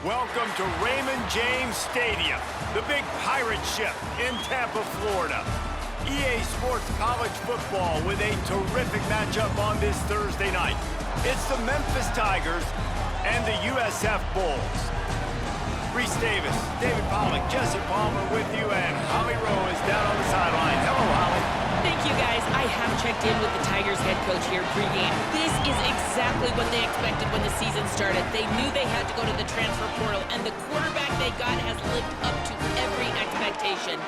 Welcome to Raymond James Stadium, the big pirate ship in Tampa, Florida. EA Sports College Football with a terrific matchup on this Thursday night. It's the Memphis Tigers and the USF Bulls. Reese Davis, David Pollack, Jesse Palmer with you, and Holly Rowe is down on the sideline. Hello, Holly. Thank you, guys. I have checked in with the Tigers head coach here pregame. This is exactly what they expected when the season started. They knew they had to go to the transfer portal, and the quarterback they got has lived up to every expectation.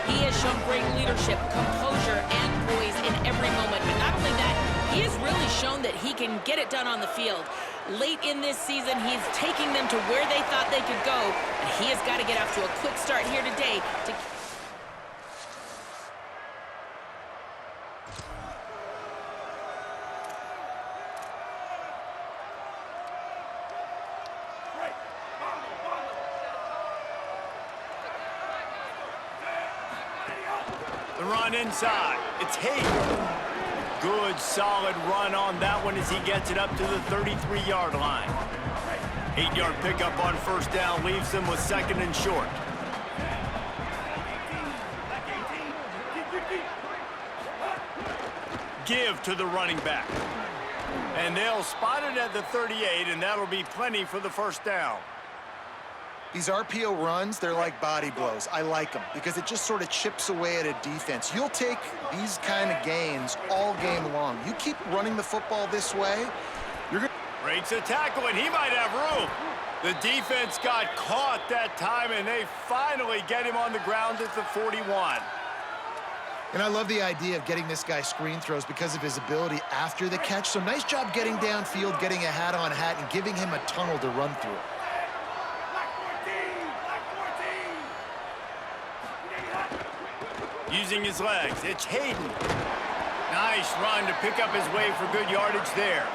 He has shown great leadership, composure, and poise in every moment. But not only that, he has really shown that he can get it done on the field. Late in this season, he's taking them to where they thought they could go, and he has got to get off to a quick start here today to... The run inside. It's Hayden. Good, solid run on that one as he gets it up to the 33-yard line. 8-yard pickup on first down leaves them with second and short. Give to the running back. And they'll spot it at the 38, and that'll be plenty for the first down. These RPO runs, they're like body blows. I like them because it just sort of chips away at a defense. You'll take these kind of gains all game long. You keep running the football this way, you're going to... Breaks a tackle, and he might have room. The defense got caught that time, and they finally get him on the ground at the 41. And I love the idea of getting this guy screen throws because of his ability after the catch. So nice job getting downfield, getting a hat-on hat, and giving him a tunnel to run through. Using his legs, it's Hayden. Nice run to pick up his way for good yardage there.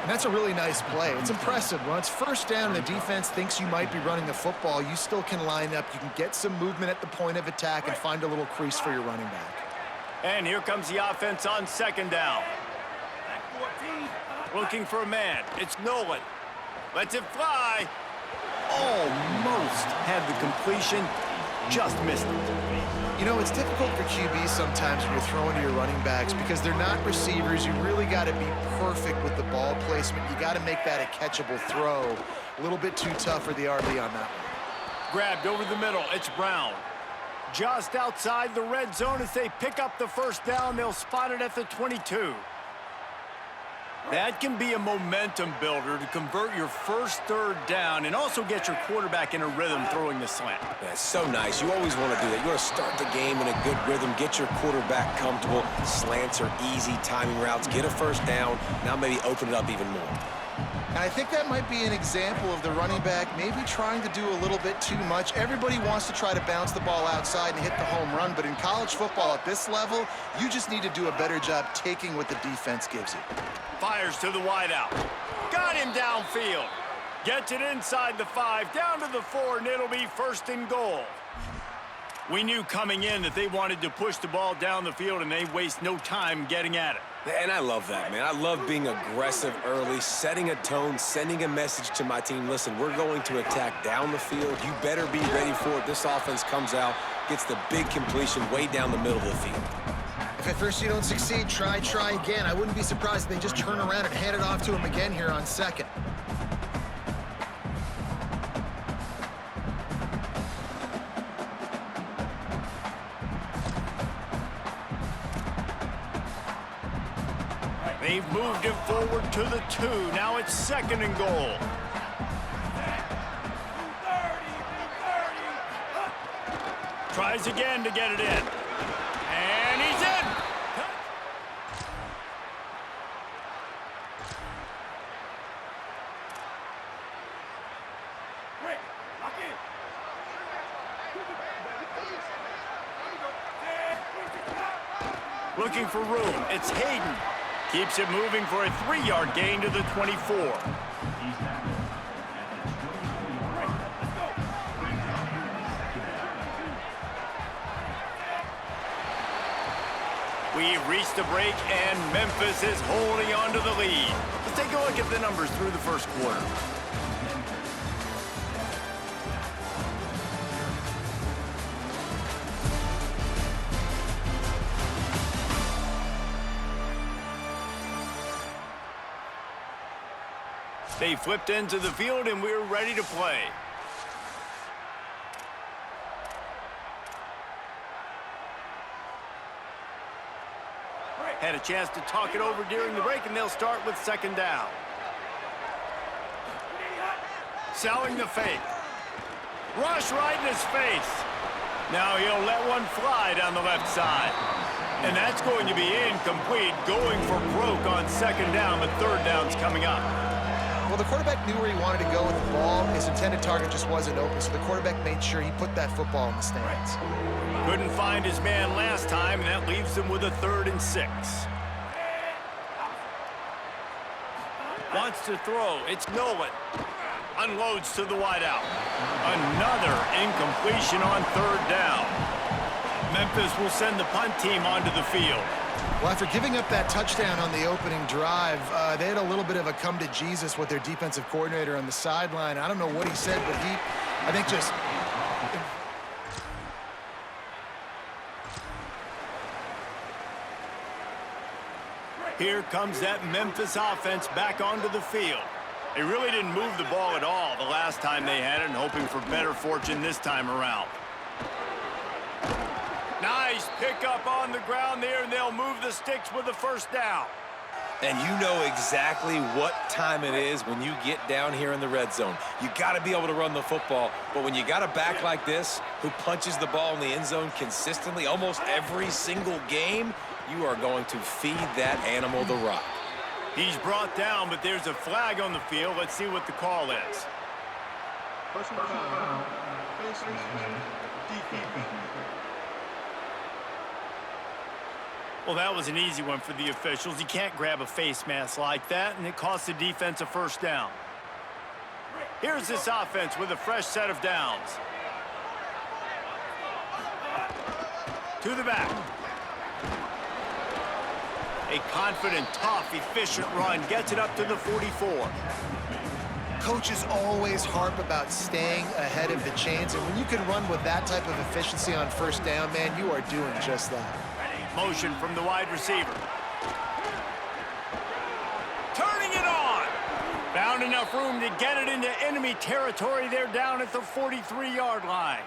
And that's a really nice play. It's impressive. When it's first down and the defense thinks you might be running the football, you still can line up. You can get some movement at the point of attack and find a little crease for your running back. And here comes the offense on second down. Looking for a man. It's Nolan. Lets it fly. Almost had the completion. Just missed it. You know, it's difficult for QBs sometimes when you're throwing to your running backs because they're not receivers. You really got to be perfect with the ball placement. You got to make that a catchable throw. A little bit too tough for the RB on that one. Grabbed over the middle. It's Brown. Just outside the red zone as they pick up the first down. They'll spot it at the 22. That can be a momentum builder to convert your first third down and also get your quarterback in a rhythm throwing the slant. That's so nice. You always want to do that. You want to start the game in a good rhythm, get your quarterback comfortable. Slants are easy, timing routes, get a first down, now maybe open it up even more. And I think that might be an example of the running back maybe trying to do a little bit too much. Everybody wants to try to bounce the ball outside and hit the home run, but in college football at this level, you just need to do a better job taking what the defense gives you. Fires to the wideout. Got him downfield. Gets it inside the 5, down to the 4, and it'll be first and goal. We knew coming in that they wanted to push the ball down the field, and they waste no time getting at it. And I love that, man. I love being aggressive early, setting a tone, sending a message to my team. Listen, we're going to attack down the field. You better be ready for it. This offense comes out, gets the big completion way down the middle of the field. If at first you don't succeed, try again. I wouldn't be surprised if they just turn around and hand it off to him again here on second. They've moved it forward to the 2. Now it's second and goal. Tries again to get it in. And he's in. Looking for room. It's Hayden. Keeps it moving for a 3-yard gain to the 24. We've reached the break, and Memphis is holding on to the lead. Let's take a look at the numbers through the first quarter. They flipped into the field, and we're ready to play. Had a chance to talk it over during the break, and they'll start with second down. Selling the fake. Rush right in his face. Now he'll let one fly down the left side. And that's going to be incomplete, going for broke on second down, but third down's coming up. Well, the quarterback knew where he wanted to go with the ball. His intended target just wasn't open, so the quarterback made sure he put that football in the stands. Couldn't find his man last time, and that leaves him with a 3rd and 6. Wants to throw. It's Nolan. Unloads to the wideout. Another incompletion on third down. Memphis will send the punt team onto the field. Well, after giving up that touchdown on the opening drive, they had a little bit of a come to Jesus with their defensive coordinator on the sideline. I don't know what he said, but I think just... Here comes that Memphis offense back onto the field. They really didn't move the ball at all the last time they had it, and hoping for better fortune this time around. Nice pickup on the ground there, and they'll move the sticks with the first down. And you know exactly what time it is when you get down here in the red zone. You got to be able to run the football, but when you got a back like this who punches the ball in the end zone consistently almost every single game, you are going to feed that animal the rock. He's brought down, but there's a flag on the field. Let's see what the call is. Personal foul, face mask, defense. Well, that was an easy one for the officials. You can't grab a face mask like that, and it costs the defense a first down. Here's this offense with a fresh set of downs. To the back. A confident, tough, efficient run gets it up to the 44. Coaches always harp about staying ahead of the chains, and when you can run with that type of efficiency on first down, man, you are doing just that. Motion from the wide receiver. Turning it on. Found enough room to get it into enemy territory. They're down at the 43-yard line.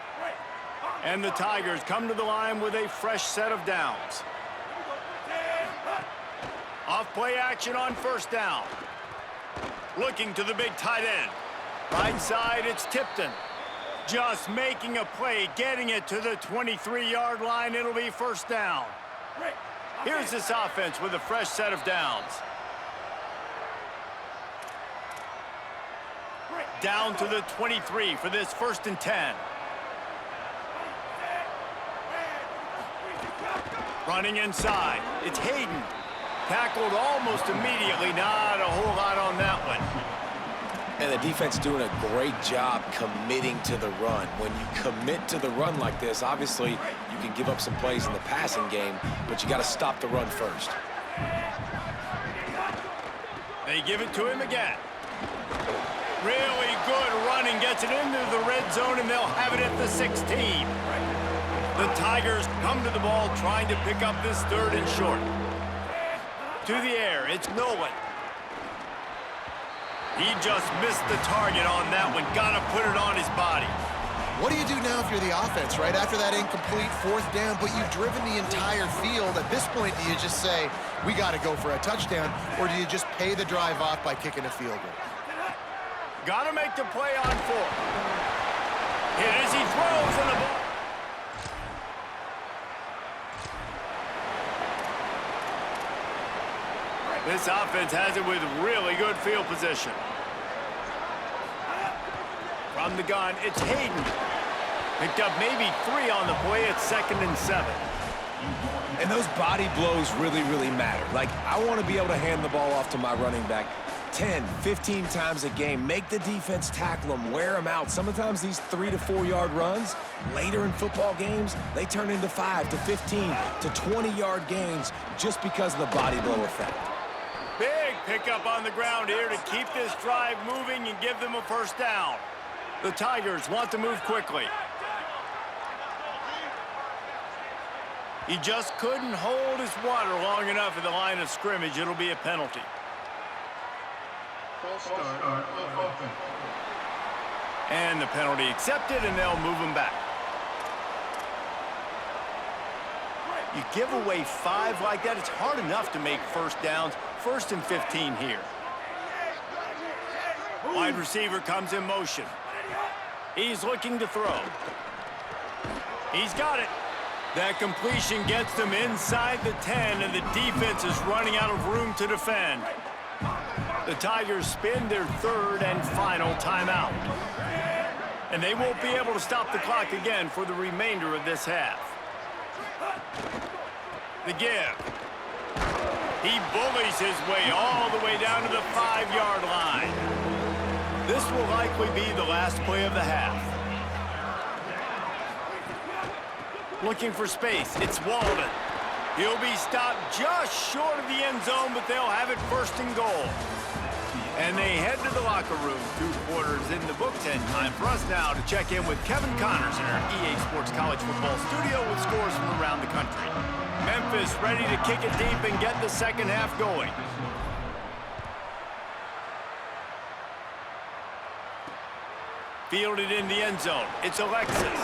And the Tigers come to the line with a fresh set of downs. Off-play action on first down. Looking to the big tight end. Right side, it's Tipton. Just making a play, getting it to the 23-yard line. It'll be first down. Here's this offense with a fresh set of downs. Down to the 23 for this 1st and 10. Running inside, it's Hayden. Tackled almost immediately, not a whole lot on that one. And the defense doing a great job committing to the run. When you commit to the run like this, obviously you can give up some plays in the passing game, but you got to stop the run first. They give it to him again. Really good running, gets it into the red zone, and they'll have it at the 16. The Tigers come to the ball trying to pick up this 3rd and short. To the air, it's Nolan. He just missed the target on that one. Got to put it on his body. What do you do now if you're the offense, right? After that incomplete 4th down, but you've driven the entire field. At this point, do you just say, we got to go for a touchdown, or do you just pay the drive off by kicking a field goal? Got to make the play on 4th. Hit as he throws in the ball. This offense has it with really good field position. From the gun, it's Hayden. Picked up maybe 3 on the play at 2nd and 7. And those body blows really, really matter. Like, I want to be able to hand the ball off to my running back 10, 15 times a game. Make the defense tackle them, wear them out. Sometimes these 3 to 4 yard runs, later in football games, they turn into 5 to 15 to 20-yard gains just because of the body blow effect. Big pickup on the ground here to keep this drive moving and give them a first down. The Tigers want to move quickly. He just couldn't hold his water long enough at the line of scrimmage. It'll be a penalty. False start on offense. And the penalty accepted, and they'll move him back. You give away 5 like that, it's hard enough to make first downs. 1st and 15 here. Wide receiver comes in motion. He's looking to throw. He's got it. That completion gets them inside the 10, and the defense is running out of room to defend. The Tigers spin their 3rd and final timeout. And they won't be able to stop the clock again for the remainder of this half. The give. He bullies his way all the way down to the 5-yard line. This will likely be the last play of the half. Looking for space. It's Walden. He'll be stopped just short of the end zone, but they'll have it 1st and goal. And they head to the locker room. 2 quarters in the books, and time for us now to check in with Kevin Connors in our EA Sports College Football studio with scores from around the country. Memphis ready to kick it deep and get the second half going. Fielded in the end zone. It's Alexis.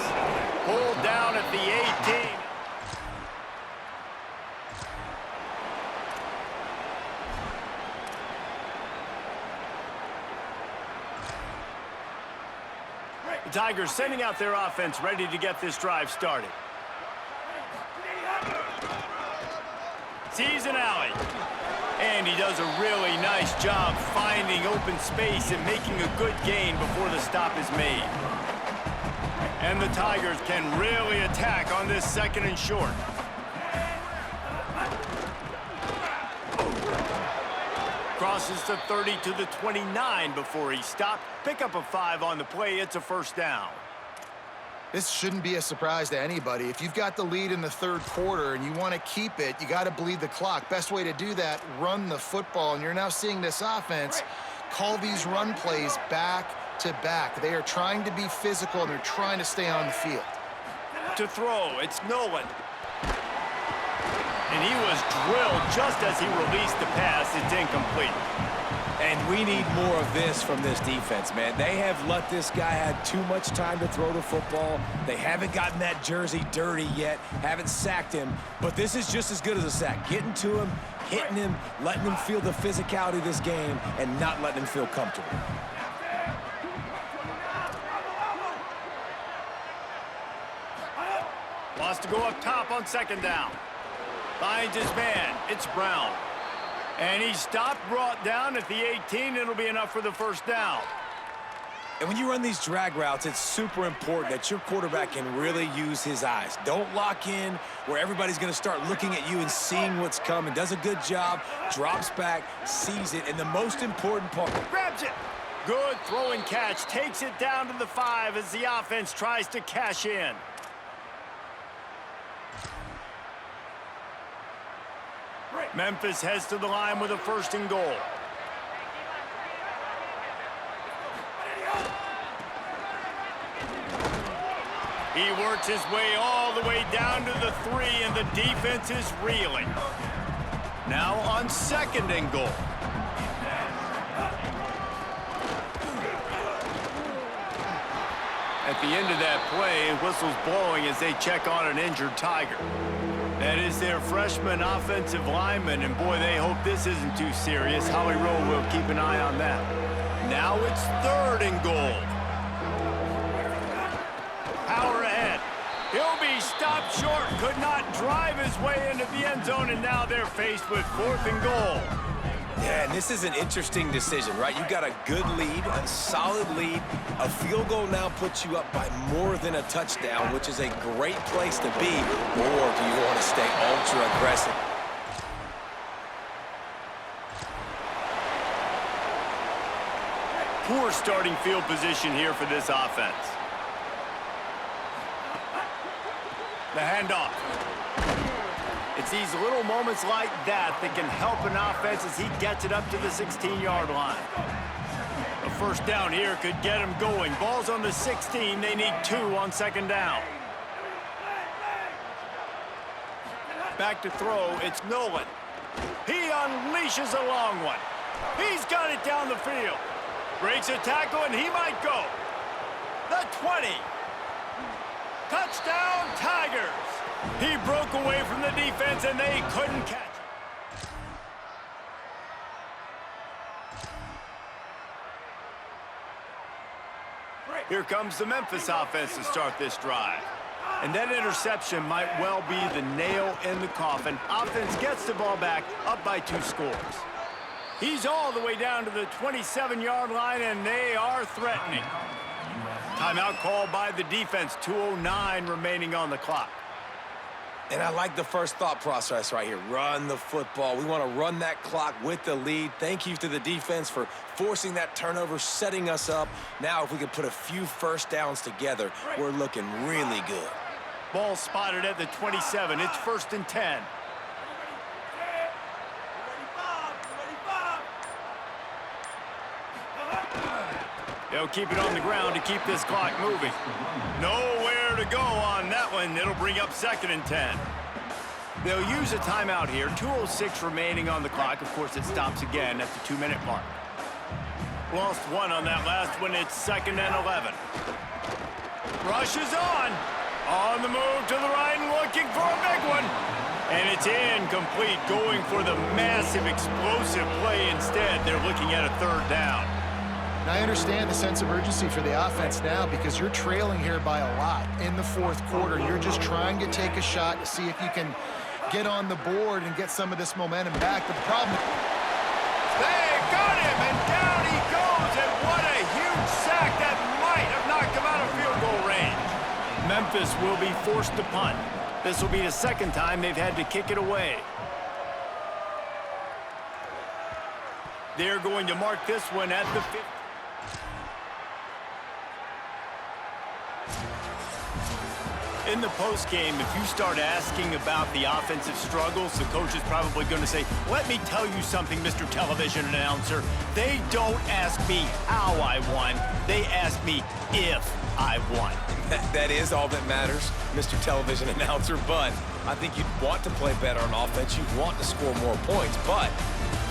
Pulled down at the 18. The Tigers sending out their offense, ready to get this drive started. Sees an alley. And he does a really nice job finding open space and making a good gain before the stop is made. And the Tigers can really attack on this 2nd and short. Crosses the 30 to the 29 before he stopped. Pick up a 5 on the play. It's a 1st down. This shouldn't be a surprise to anybody. If you've got the lead in the 3rd quarter and you want to keep it, you got to bleed the clock. Best way to do that, run the football. And you're now seeing this offense call these run plays back to back. They are trying to be physical, and they're trying to stay on the field. To throw, it's Nolan. And he was drilled just as he released the pass. It's incomplete. And we need more of this from this defense, man. They have let this guy have too much time to throw the football. They haven't gotten that jersey dirty yet, haven't sacked him. But this is just as good as a sack. Getting to him, hitting him, letting him feel the physicality of this game, and not letting him feel comfortable. Wants to go up top on 2nd down. Finds his man. It's Brown. And he stopped, brought down at the 18. It'll be enough for the 1st down. And when you run these drag routes, it's super important that your quarterback can really use his eyes. Don't lock in where everybody's going to start looking at you and seeing what's coming. Does a good job, drops back, sees it, and the most important part. Grabs it. Good throw and catch. Takes it down to the 5 as the offense tries to cash in. Memphis heads to the line with a 1st and goal. He works his way all the way down to the 3, and the defense is reeling. Now on 2nd and goal. At the end of that play, whistle's blowing as they check on an injured Tiger. That is their freshman offensive lineman, and boy, they hope this isn't too serious. Holly Rowe will keep an eye on that. Now it's 3rd and goal. Power ahead. He'll be stopped short, could not drive his way into the end zone, and now they're faced with 4th and goal. Yeah, and this is an interesting decision, right? You've got a good lead, a solid lead. A field goal now puts you up by more than a touchdown, which is a great place to be. Or do you want to stay ultra aggressive? Poor starting field position here for this offense. The handoff. It's these little moments like that that can help an offense as he gets it up to the 16-yard line. A 1st down here could get him going. Ball's on the 16. They need 2 on 2nd down. Back to throw. It's Nolan. He unleashes a long one. He's got it down the field. Breaks a tackle, and he might go. The 20. Touchdown, Tigers. He broke away from the defense, and they couldn't catch him. Here comes the Memphis offense to start this drive. And that interception might well be the nail in the coffin. Offense gets the ball back, up by 2 scores. He's all the way down to the 27-yard line, and they are threatening. Timeout called by the defense, 2:09 remaining on the clock. And I like the first thought process right here. Run the football. We want to run that clock with the lead. Thank you to the defense for forcing that turnover, setting us up. Now, if we could put a few first downs together, we're looking really good. Ball spotted at the 27. It's 1st and 10. They'll keep it on the ground to keep this clock moving. Nowhere to go on that one. It'll bring up 2nd and 10. They'll use a timeout here. 2:06 remaining on the clock. Of course, it stops again at the 2-minute mark. Lost 1 on that last one. It's 2nd and 11. Rush is on. On the move to the right and looking for a big one. And it's incomplete, going for the massive, explosive play instead. They're looking at a 3rd down. And I understand the sense of urgency for the offense now because you're trailing here by a lot in the 4th quarter. You're just trying to take a shot to see if you can get on the board and get some of this momentum back. But the problem... They got him, and down he goes, and what a huge sack that might have knocked him out of field goal range. Memphis will be forced to punt. This will be the 2nd time they've had to kick it away. They're going to mark this one at the 50. In the postgame, if you start asking about the offensive struggles, the coach is probably going to say, let me tell you something, Mr. Television Announcer. They don't ask me how I won. They ask me if I won. That is all that matters, Mr. Television Announcer, but I think you'd want to play better on offense. You'd want to score more points, but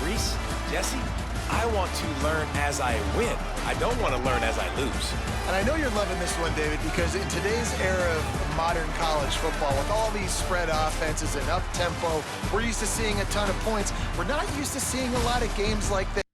Reese, Jesse, I want to learn as I win. I don't want to learn as I lose. And I know you're loving this one, David, because in today's era of modern college football, with all these spread offenses and up-tempo, we're used to seeing a ton of points. We're not used to seeing a lot of games like this.